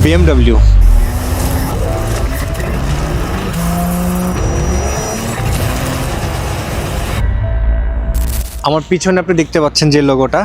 BMW। আমার পিছনে আপনি দেখতে পাচ্ছেন যে লোগোটা,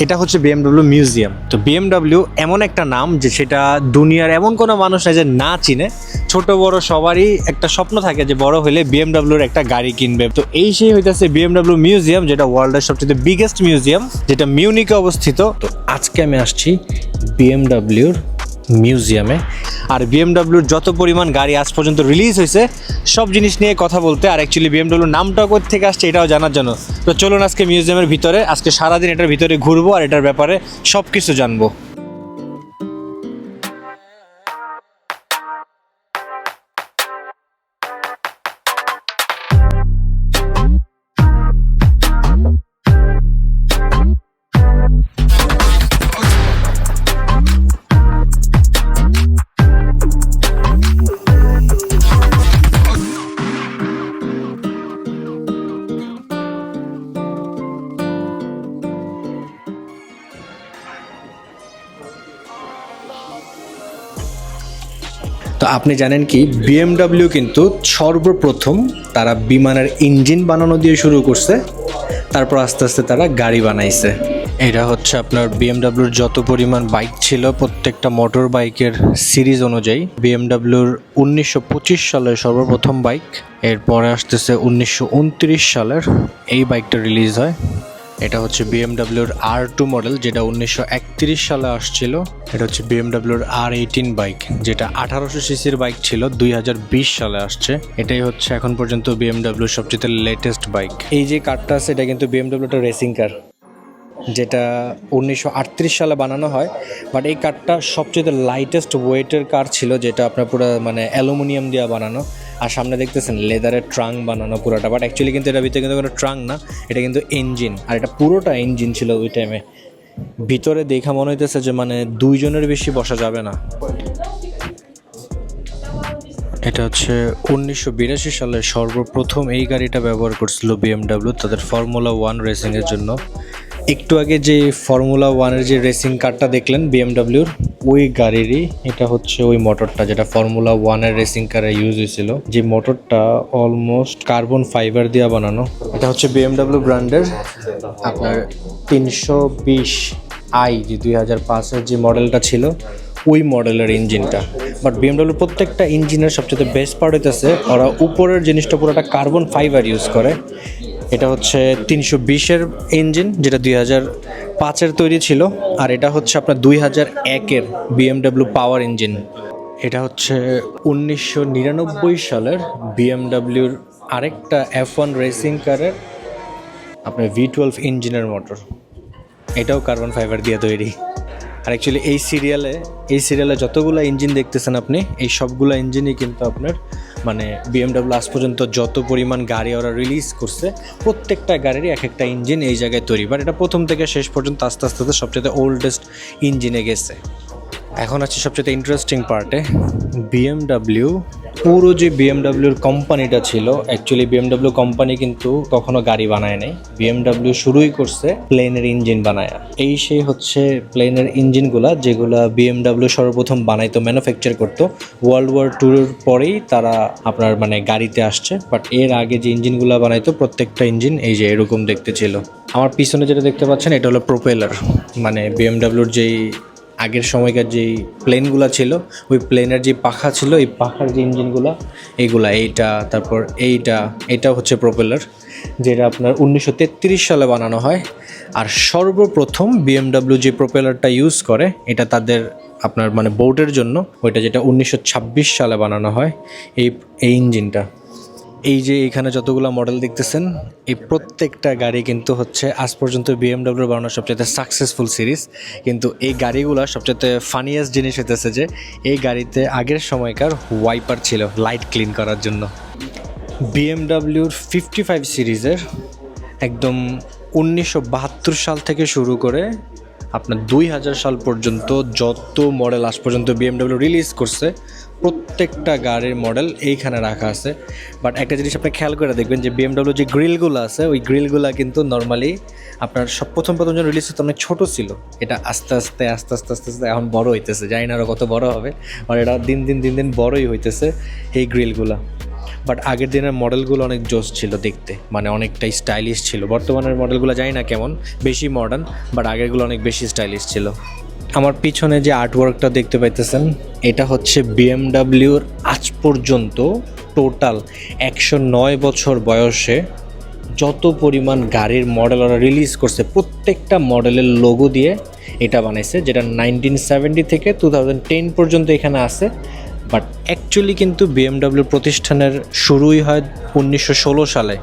এটা হচ্ছে BMW মিউজিয়াম। তো BMW এমন একটা নাম যে সেটা দুনিয়ার এমন কোনো মানুষ নাই যে না চিনে। ছোট বড় সবারই একটা স্বপ্ন থাকে যে বড় হলে BMW এর একটা গাড়ি কিনবে। তো এই সেই হইতেছে BMW মিউজিয়াম, যেটা ওয়ার্ল্ডের সবচেয়ে বিগেস্ট মিউজিয়াম, যেটা মিউনিকে অবস্থিত। তো আজকে আমি আসছি BMW এর মিউজিয়ামে। আর BMW যত পরিমাণ গাড়ি আজ পর্যন্ত রিলিজ হয়েছে সব জিনিস নিয়ে কথা বলতে, আর অ্যাকচুয়ালি BMW নামটা কোথা থেকে আসছে এটাও জানার জন্য। তো চলুন আজকে মিউজিয়ামের ভিতরে, আজকে সারাদিন এটার ভিতরে ঘুরবো আর এটার ব্যাপারে সব কিছু জানবো। তো আপনি জানেন কি, BMW কিন্তু সর্বপ্রথম তারা বিমানের ইঞ্জিন বানানো দিয়ে শুরু করছে, তারপর আস্তে আস্তে তারা গাড়ি বানাইছে। এটা হচ্ছে আপনার BMWর যত পরিমাণ বাইক ছিল প্রত্যেকটা মোটর বাইকের সিরিজ অনুযায়ী। BMWর 1925 সালের সর্বপ্রথম বাইক, এরপরে আসতেছে 1929 সালের এই বাইকটা রিলিজ হয়। এটা হচ্ছে BMWর R2 মডেল, যেটা 1931 সালে আসছিল। এটা হচ্ছে BMWর R18 বাইক, যেটা 1800 সিসির বাইক ছিল, 2020 সালে আসছে। এটাই হচ্ছে এখন পর্যন্ত BMWর সবচেয়ে লেটেস্ট বাইক। এই যে কারটা আছে এটা কিন্তু BMW একটা রেসিং কার, যেটা 1938 সালে বানানো হয়। বাট এই কারটা সবচেয়ে লাইটেস্ট ওয়েটের কার ছিল, যেটা আপনার পুরো মানে অ্যালুমিনিয়াম দিয়ে বানানো। আর সামনে দেখতেছেন লেদারের ট্রাঙ্ক বানানো পুরোটা, বাট অ্যাকচুয়ালি কিন্তু এটার ভিতরে কিন্তু কোনো ট্রাঙ্ক না, এটা কিন্তু ইঞ্জিন। আর এটা পুরোটা ইঞ্জিন ছিল ওই টাইমে। ভিতরে দেখা মনে হইতেছে যে মানে দুইজনের বেশি বসা যাবে না। এটা হচ্ছে 1982 সালে সর্বপ্রথম এই গাড়িটা ব্যবহার করছিল BMW তাদের ফর্মুলা 1 রেসিংয়ের জন্য। একটু আগে যে ফর্মুলা 1-এর যে রেসিং কারটা দেখলেন BMWর, ওই গাড়িরই এটা হচ্ছে ওই মোটরটা, যেটা ফর্মুলা 1-এর রেসিং কারে ইউজ হয়েছিল। যে মোটরটা অলমোস্ট কার্বন ফাইবার দিয়ে বানানো। এটা হচ্ছে BMW ব্র্যান্ডের আপনার 320i, যে 2005-এর যে মডেলটা ছিল ওই মডেলের ইঞ্জিনটা। বাট BMW প্রত্যেকটা ইঞ্জিনের সবচেয়ে বেস্ট পার্ট হইতেছে ওরা উপরের জিনিসটা পুরোটা কার্বন ফাইবার ইউজ করে। এটা হচ্ছে 320-এর ইঞ্জিন, যেটা 2005-এর তৈরি ছিল। আর এটা হচ্ছে আপনার 2001-এর BMW পাওয়ার ইঞ্জিন। এটা হচ্ছে 1999 সালের BMWর আরেকটা F1 রেসিং কারের আপনার V12 ইঞ্জিনের মোটর, এটাও কার্বন ফাইবার দিয়ে তৈরি। আর অ্যাকচুয়ালি এই সিরিয়ালে যতগুলো ইঞ্জিন দেখতেছেন আপনি, এই সবগুলো ইঞ্জিনই কিন্তু আপনার মানে BMW আজ পর্যন্ত যত পরিমাণ গাড়ি ওরা রিলিজ করছে প্রত্যেকটা গাড়িরই এক একটা ইঞ্জিন এই জায়গায় তৈরি। বাট এটা প্রথম থেকে শেষ পর্যন্ত আস্তে আস্তে সবচেয়ে ওল্ডেস্ট ইঞ্জিনে গেছে। এখন আছে সবচেয়ে ইন্টারেস্টিং পার্টে। BMW পুরো যে BMWর কোম্পানিটা ছিল, অ্যাকচুয়ালি BMW কোম্পানি কিন্তু কখনো গাড়ি বানায় নাই। BMW শুরুই করছে প্লেনের ইঞ্জিন বানায়। এই সেই হচ্ছে প্লেনের ইঞ্জিনগুলা যেগুলা BMW সর্বপ্রথম বানাইতো, ম্যানুফ্যাকচার করতো। ওয়ার্ল্ড ওয়ার টুর পরেই তারা আপনার মানে গাড়িতে আসছে। বাট এর আগে যে ইঞ্জিনগুলা বানাইতো প্রত্যেকটা ইঞ্জিন এই যে এরকম দেখতে ছিল। আমার পিছনে যেটা দেখতে পাচ্ছেন এটা হলো প্রোপেলার, মানে BMWর যেই আগের সময়কার যেই প্লেনগুলো ছিল ওই প্লেনের যে পাখা ছিল, এই পাখার যে ইঞ্জিনগুলো এইগুলা, এইটা তারপর এইটা হচ্ছে প্রোপেলার, যেটা আপনার 1933 সালে বানানো হয়। আর সর্বপ্রথম BMW যে প্রোপেলারটা ইউজ করে এটা তাদের আপনার মানে বোটের জন্য, ওইটা যেটা 1926 সালে বানানো হয় এই ইঞ্জিনটা। এই যে এখানে যতগুলো মডেল দেখতেছেন এই প্রত্যেকটা গাড়ি কিন্তু হচ্ছে আজ পর্যন্ত BMW বানানো সবচেয়ে সাকসেসফুল সিরিজ। কিন্তু এই গাড়িগুলো সবচেয়ে ফানিয়েস্ট জিনিস হইতেছে যে এই গাড়িতে আগের সময়কার ওয়াইপার ছিল লাইট ক্লিন করার জন্য। BMWর 55 সিরিজের একদম 1972 সাল থেকে শুরু করে আপনার 2000 সাল পর্যন্ত যত মডেল আজ পর্যন্ত বিএমডব্লিউ রিলিজ করছে প্রত্যেকটা গাড়ির মডেল এইখানে রাখা আছে। বাট একটা জিনিস আপনি খেয়াল করে দেখবেন যে বিএমডব্লিউ যে গ্রিলগুলো আছে ওই গ্রিলগুলো কিন্তু নর্মালি আপনার সব প্রথম যখন রিলিজ হতো অনেক ছোটো ছিল, এটা আস্তে আস্তে এখন বড় হইতেছে, জানি না আরও কত বড় হবে, আর এটা দিন দিন বড়ই হইতেছে এই গ্রিলগুলো। বাট আগের দিনের মডেলগুলো অনেক জোস ছিল দেখতে, মানে অনেকটাই স্টাইলিশ ছিল। বর্তমানের মডেলগুলো জানি না কেমন, বেশি মডার্ন, বাট আগেরগুলো অনেক বেশি স্টাইলিশ ছিল। আমার পিছনে যে আর্টওয়ার্কটা দেখতে পাইতেছেন এটা হচ্ছে বিএমডব্লিউর আজ পর্যন্ত টোটাল 109 বছর বয়সে যত পরিমাণ গাড়ির মডেল ওরা রিলিজ করছে প্রত্যেকটা মডেলের লোগো দিয়ে এটা বানাইছে, যেটা 1970 থেকে 2010 পর্যন্ত এখানে আছে। বাট অ্যাকচুয়ালি কিন্তু বিএমডব্লিউ প্রতিষ্ঠানের শুরুই হয় 1916 সালে,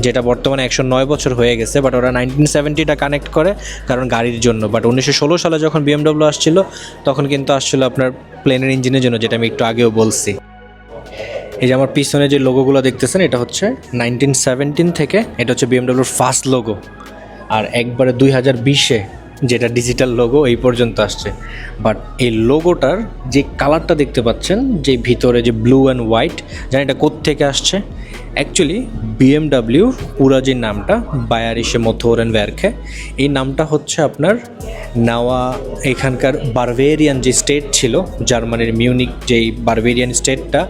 যেটা বর্তমানে 109 বছর হয়ে গেছে। বাট ওরা 1970টা কানেক্ট করে কারণ গাড়ির জন্য। বাট 1916 সালে যখন বিএমডব্লিউ আসছিল তখন কিন্তু আসছিল আপনার প্লেনের ইঞ্জিনের জন্য, যেটা আমি একটু আগেও বলছি। এই যে আমার পিছনে যে লোগোগুলো দেখতেছেন এটা হচ্ছে 1917 থেকে, এটা হচ্ছে বিএমডব্লিউর ফার্স্ট লোগো। আর একবারে 2020-এ যেটা ডিজিটাল লোগো এই পর্যন্ত আসছে। বাট এই লোগোটার যে কালারটা দেখতে পাচ্ছেন, যে ভিতরে যে ব্লু অ্যান্ড হোয়াইট, জানি এটা কোত্থেকে আসছে। অ্যাকচুয়ালি বিএমডব্লিউ পুরো যে নামটা বায়ারিশে মোটরেন ওয়ার্কে, এই নামটা হচ্ছে আপনার নেওয়া এখানকার বারভেরিয়ান যে স্টেট ছিল জার্মানির মিউনিক, যেই বারভেরিয়ান স্টেটটা,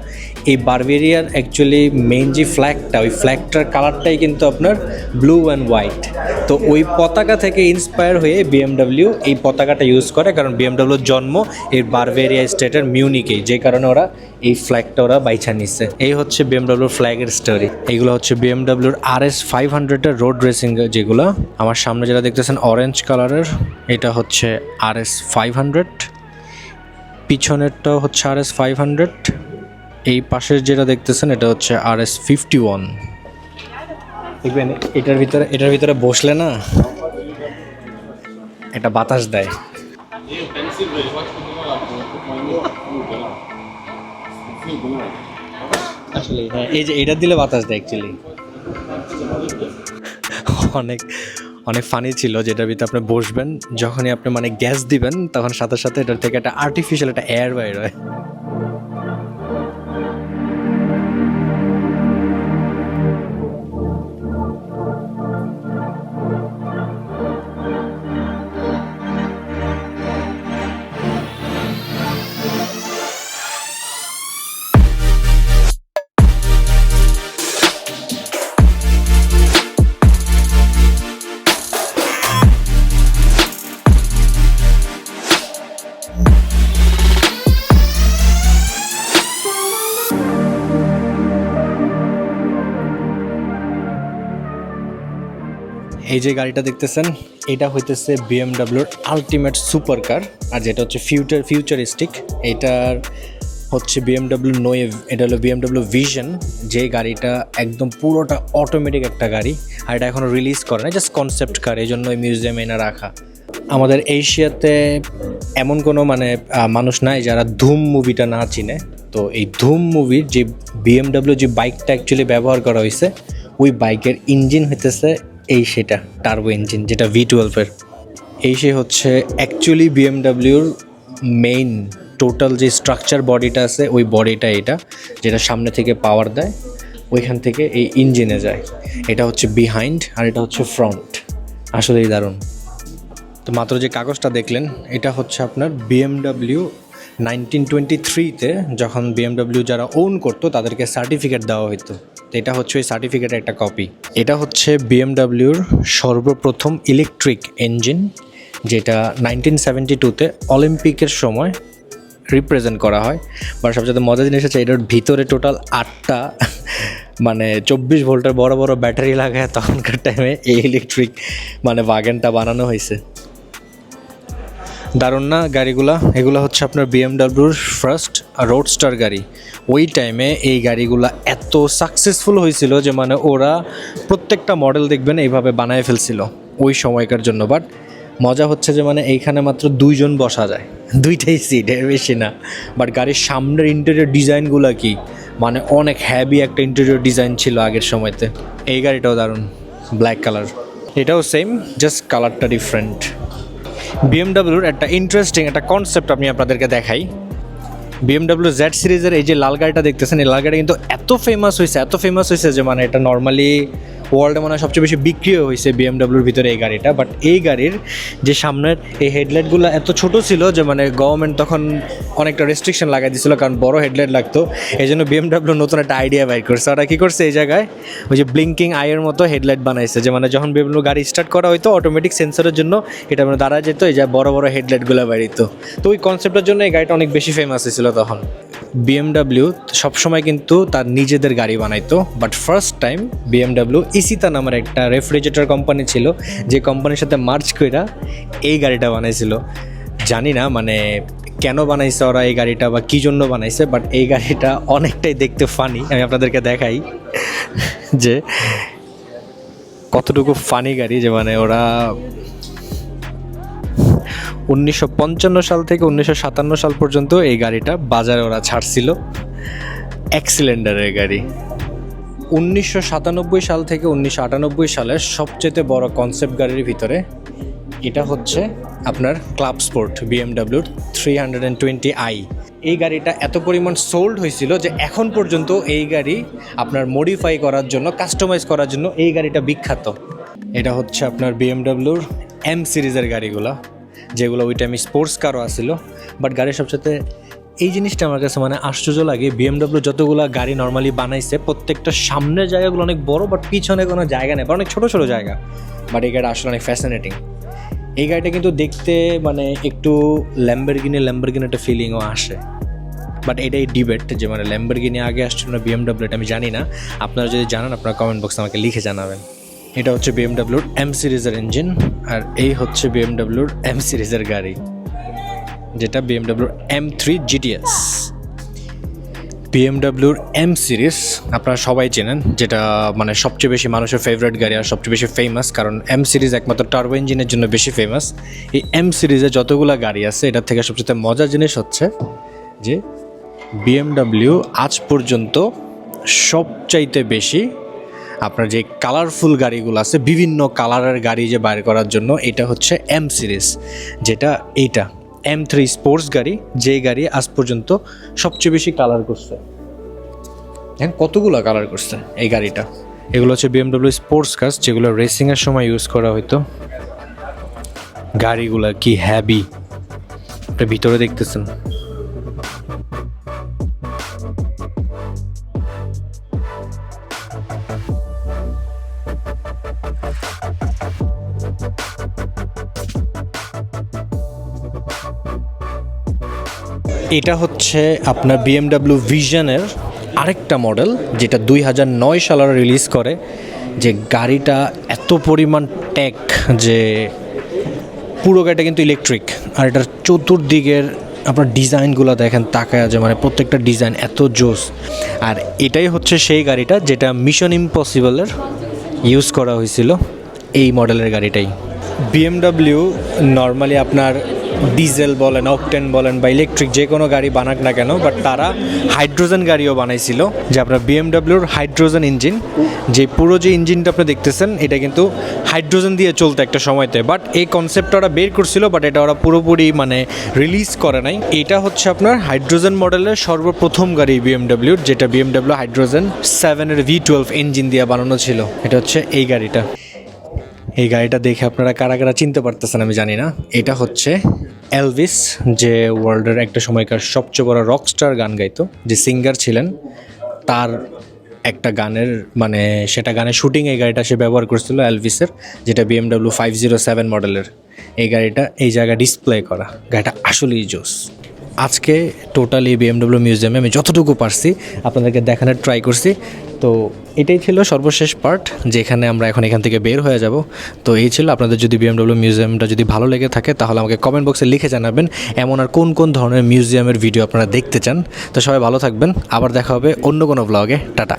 এই বারভেরিয়ার অ্যাকচুয়ালি মেইন যে ফ্ল্যাগটা, ওই ফ্ল্যাগটার কালারটাই কিন্তু আপনার ব্লু অ্যান্ড হোয়াইট। তো ওই পতাকা থেকে ইন্সপায়ার হয়ে বিএমডব্লিউ এই পতাকাটা ইউজ করে, কারণ বিএমডব্লিউর জন্ম এই বারভেরিয়া স্টেটের মিউনিকেই, যে কারণে ওরা এই ফ্ল্যাগটা ওরা বাইছা নিচ্ছে। এই হচ্ছে বিএমডব্লিউর ফ্ল্যাগের স্টোরি। এইগুলো হচ্ছে বিএমডব্লিউর RS 500-এর রোড রেসিং, যেগুলো আমার সামনে যেটা দেখতেছেন অরেঞ্জ কালারের, এটা হচ্ছে RS 500, পিছনেরটাও হচ্ছে RS 500, এই পাশের যেটা দেখতেছেন এটা হচ্ছে RS 51। দেখবেন এটার ভিতরে বসলে না এটা বাতাস দেয়। আসলে হ্যাঁ, এই যে এটা দিলে বাতাস দেয় অ্যাকচুয়ালি। অনেক ফানি ছিল, যেটার ভিতরে আপনি বসবেন, যখনই আপনি মানে গ্যাস দিবেন তখন সাথে সাথে এটার থেকে একটা আর্টিফিশিয়াল একটা এয়ার বাইর হয়। এই যে গাড়িটা দেখতেছেন এটা হইতেছে বিএমডব্লিউর আলটিমেট সুপার কার, আর যেটা হচ্ছে ফিউচারিস্টিক। এটার হচ্ছে বিএমডব্লিউ নোয়েভ, এটা হলো বিএমডব্লিউ ভিশন, যে গাড়িটা একদম পুরোটা অটোমেটিক একটা গাড়ি। আর এটা এখনও রিলিজ করে না, জাস্ট কনসেপ্ট কার, এই জন্য মিউজিয়ামে এনে রাখা। আমাদের এশিয়াতে এমন কোনো মানে মানুষ নাই যারা ধুম মুভিটা না চিনে। তো এই ধুম মুভির যে বিএমডব্লিউ যে বাইকটা অ্যাকচুয়ালি ব্যবহার করা হয়েছে, ওই বাইকের ইঞ্জিন হইতেছে সেটা টার্বো ইঞ্জিন, যেটা V12-এর। সে হচ্ছে অ্যাকচুয়ালি বিএমডব্লিউর মেইন টোটাল যে স্ট্রাকচার বডিটা আছে, ওই বডিটা এটা, যেটা সামনে থেকে পাওয়ার দেয়, ওইখান থেকে এই ইঞ্জিনে যায়। এটা হচ্ছে বিহাইন্ড আর এটা হচ্ছে ফ্রন্ট। আসলেই দারুণ। তো মাত্র যে কাগজটা দেখলেন এটা হচ্ছে আপনার বিএমডব্লিউ 1923-তে যখন বিএমডব্লিউ যারা ওন করতো তাদেরকে সার্টিফিকেট দেওয়া হতো। তো এটা হচ্ছে ওই সার্টিফিকেটের একটা কপি। এটা হচ্ছে বিএমডব্লিউর সর্বপ্রথম ইলেকট্রিক ইঞ্জিন, যেটা 1972-তে অলিম্পিকের সময় রিপ্রেজেন্ট করা হয়। বা সবচেয়ে মজার জিনিস হচ্ছে এটার ভিতরে টোটাল 8টা মানে 24 ভোল্টের বড় বড় ব্যাটারি লাগায় তখনকার টাইমে এই ইলেকট্রিক মানে ওয়াগনটা বানানো হয়েছে। দারুণ না গাড়িগুলা? এগুলো হচ্ছে আপনার বিএমডব্লিউর ফার্স্ট রোডস্টার গাড়ি। ওই টাইমে এই গাড়িগুলো এত সাকসেসফুল হয়েছিল যে মানে ওরা প্রত্যেকটা মডেল দেখবেন এইভাবে বানায় ফেলছিল ওই সময়কার জন্য। বাট মজা হচ্ছে যে মানে এইখানে মাত্র 2 জন বসা যায়, 2টাই সিট, এর বেশি না। বাট গাড়ির সামনের ইন্টেরিয়র ডিজাইনগুলো কি মানে অনেক হ্যাভি একটা ইন্টেরিয়র ডিজাইন ছিল আগের সময়তে। এই গাড়িটাও দারুণ, ব্ল্যাক কালার। এটাও সেম, জাস্ট কালারটা ডিফারেন্ট। বিএমডাব্লিউর একটা ইন্টারেস্টিং একটা কনসেপ্ট আমি আপনাদেরকে দেখাই। বিএমডাব্লিউ জেড সিরিজের এই যে লাল গাড়িটা দেখতেছেন, এই লাল গাড়িটা কিন্তু এত ফেমাস হয়েছে যে মানে এটা নর্মালি ওয়ার্ল্ডে মনে হয় সবচেয়ে বেশি বিক্রিও হয়েছে বিএমডাব্লিউর ভিতরে এই গাড়িটা। বাট এই গাড়ির যে সামনের এই হেডলাইটগুলো এত ছোট ছিল যে মানে গভর্নমেন্ট তখন অনেকটা রেস্ট্রিকশন লাগাই দিয়েছিল, কারণ বড় হেডলাইট লাগতো। এই জন্য বিএমডাব্লিউ নতুন একটা আইডিয়া বাইর করছে। ওরা কী করছে, এই জায়গায় ওই যে ব্লিঙ্কিং আইয়ের মতো হেডলাইট বানাইছে, যে মানে যখন বিএমডাব্লিউ গাড়ি স্টার্ট করা হয়তো অটোমেটিক সেন্সরের জন্য এটা মানে দাঁড়ায় যেত, এই যে বড় বড় হেডলাইটগুলো বাড়িত। তো ওই কনসেপ্টের জন্য এই গাড়িটা অনেক বেশি ফেমাস হয়েছিল তখন। বিএমডাব্লিউ সবসময় কিন্তু তার নিজেদের গাড়ি বানাইতো, বাট ফার্স্ট টাইম বিএমডাব্লিউ ইসিতা নামের একটা রেফ্রিজারেটর কোম্পানি ছিল, যে কোম্পানির সাথে মার্চ কইরা এই গাড়িটা বানাইছিল। জানি না মানে কেন বানাইছে ওরা এই গাড়িটা বা কী জন্য বানাইছে, বাট এই গাড়িটা অনেকটাই দেখতে ফানি। আমি আপনাদেরকে দেখাই যে কতটুকু ফানি গাড়ি, যে মানে ওরা 1955 সাল থেকে 1957 সাল পর্যন্ত এই গাড়িটা বাজারে ওরা ছাড়ছিল, এক সিলিন্ডারের গাড়ি। 1997 সাল থেকে 1998 সালের সবচেয়ে বড় কনসেপ্ট গাড়ির ভিতরে এটা হচ্ছে আপনার ক্লাব স্পোর্ট বিএমডাব্লিউর 320i। এই গাড়িটা এত পরিমাণ সোল্ড হয়েছিল যে এখন পর্যন্ত এই গাড়ি আপনার মডিফাই করার জন্য, কাস্টমাইজ করার জন্য এই গাড়িটা বিখ্যাত। এটা হচ্ছে আপনার বিএমডাব্লিউর এম সিরিজের গাড়িগুলো, যেগুলো ওই টাইমে স্পোর্টস কারও আসছিল। বাট গাড়ির সবচেয়ে এই জিনিসটা আমার কাছে মানে আশ্চর্য লাগে, বিএমডাব্লিউ যতগুলো গাড়ি নর্মালি বানাইছে প্রত্যেকটা সামনের জায়গাগুলো অনেক বড়, বাট পিছনে কোনো জায়গা নেই, বা অনেক ছোটো ছোটো জায়গা। বাট এই গাড়িটা আসলে অনেক ফ্যাসিনেটিং। এই গাড়িটা কিন্তু দেখতে মানে একটু ল্যাম্বরগিনি একটা ফিলিংও আসে। বাট এটাই ডিবেট যে মানে ল্যাম্বরগিনি আগে আসছে না বিএমডাব্লিউ, এটা আমি জানি না। আপনারা যদি জানান আপনারা কমেন্ট বক্সে আমাকে লিখে জানাবেন। এটা হচ্ছে বিএমডাব্লিউর এম সিরিজের ইঞ্জিন, আর এই হচ্ছে বিএমডাব্লিউর এম সিরিজের গাড়ি, যেটা বিএমডাব্লিউর M3 GTS। বিএমডাব্লিউর এম সিরিজ আপনারা সবাই চেনেন, যেটা মানে সবচেয়ে বেশি মানুষের ফেভারিট গাড়ি আর সবচেয়ে বেশি ফেমাস, কারণ এম সিরিজ একমাত্র টার্বো ইঞ্জিনের জন্য বেশি ফেমাস। এই এম সিরিজে যতগুলো গাড়ি আছে এটার থেকে সবচেয়ে মজার জিনিস হচ্ছে যে বিএমডাব্লিউ আজ পর্যন্ত সবচাইতে বেশি আপনার যে কালারফুল গাড়িগুলো আছে, বিভিন্ন কালারের গাড়ি যে বাইর করার জন্য, এটা হচ্ছে এম সিরিজ, যেটা এইটা M3 স্পোর্টস গাড়ি, যে গাড়ি আজ পর্যন্ত সবচেয়ে বেশি কালার করছে। এখন কতগুলো কালার করছে এই গাড়িটা? এগুলো হচ্ছে বিএমডাব্লিউ স্পোর্টস কার্স, যেগুলো রেসিংয়ের সময় ইউজ করা হতো। গাড়িগুলো কি হ্যাভি, এটা ভিতরে দেখতেছেন। এটা হচ্ছে আপনার বিএমডাব্লিউ ভিশনের আরেকটা মডেল, যেটা 2009 সালে রিলিজ করে। যে গাড়িটা এত পরিমাণ টেক, যে পুরো গাড়িটা কিন্তু ইলেকট্রিক, আর এটার চতুর্দিকের আপনার ডিজাইনগুলো দেখেন তাকায়, যে মানে প্রত্যেকটা ডিজাইন এত জোস। আর এটাই হচ্ছে সেই গাড়িটা যেটা মিশন ইম্পসিবলের ইউজ করা হয়েছিল, এই মডেলের গাড়িটাই। বিএমডাব্লিউ নর্মালি আপনার ডিজেল বলেন, অকটেন বলেন বা ইলেকট্রিক যে কোনো গাড়ি বানাক না কেন, বাট তারা হাইড্রোজেন গাড়িও বানাইছিল, যে আপনার বিএমডাব্লিউর হাইড্রোজেন ইঞ্জিন, যে পুরো যে ইঞ্জিনটা আপনি দেখতেছেন এটা কিন্তু হাইড্রোজেন দিয়ে চলতো একটা সময়তে। বাট এই কনসেপ্টটা ওরা বের করছিল, বাট এটা ওরা পুরোপুরি মানে রিলিজ করে নাই। এটা হচ্ছে আপনার হাইড্রোজেন মডেলের সর্বপ্রথম গাড়ি বিএমডাব্লিউর, যেটা বিএমডাব্লিউ হাইড্রোজেন 7-এর V12 ইঞ্জিন দিয়ে বানানো ছিল। এটা হচ্ছে এই গাড়িটা। এই গাড়িটা দেখে আপনারা কারা কারা চিনতে পারতেছেন আমি জানি না। এটা হচ্ছে এলভিস, যে ওয়ার্ল্ডের একটা সময়কার সবচেয়ে বড় রকস্টার গান গাইতো, যে সিঙ্গার ছিলেন, তার একটা গানের মানে সেটা গানের শুটিং এই গাড়িটা সে ব্যবহার করছিল এলভিসের, যেটা বিএমডাব্লিউ 507 মডেলের। এই গাড়িটা এই জায়গায় ডিসপ্লে করা, গাড়িটা আসলেই জোস। আজকে টোটালি বিএমডাব্লিউ মিউজিয়ামে আমি যতটুকু পারছি আপনাদেরকে দেখানোর ট্রাই করছি। তো এটাই ছিল সর্বশেষ পার্ট, যেখানে আমরা এখন এখান থেকে বের হয়ে যাব। তো এই ছিল, আপনাদের যদি বিএমডাব্লিউ মিউজিয়ামটা যদি ভালো লেগে থাকে তাহলে আমাকে কমেন্ট বক্সে লিখে জানাবেন এমন আর কোন কোন ধরনের মিউজিয়ামের ভিডিও আপনারা দেখতে চান। তো সবাই ভালো থাকবেন, আবার দেখা হবে অন্য কোনো ব্লগে। টাটা।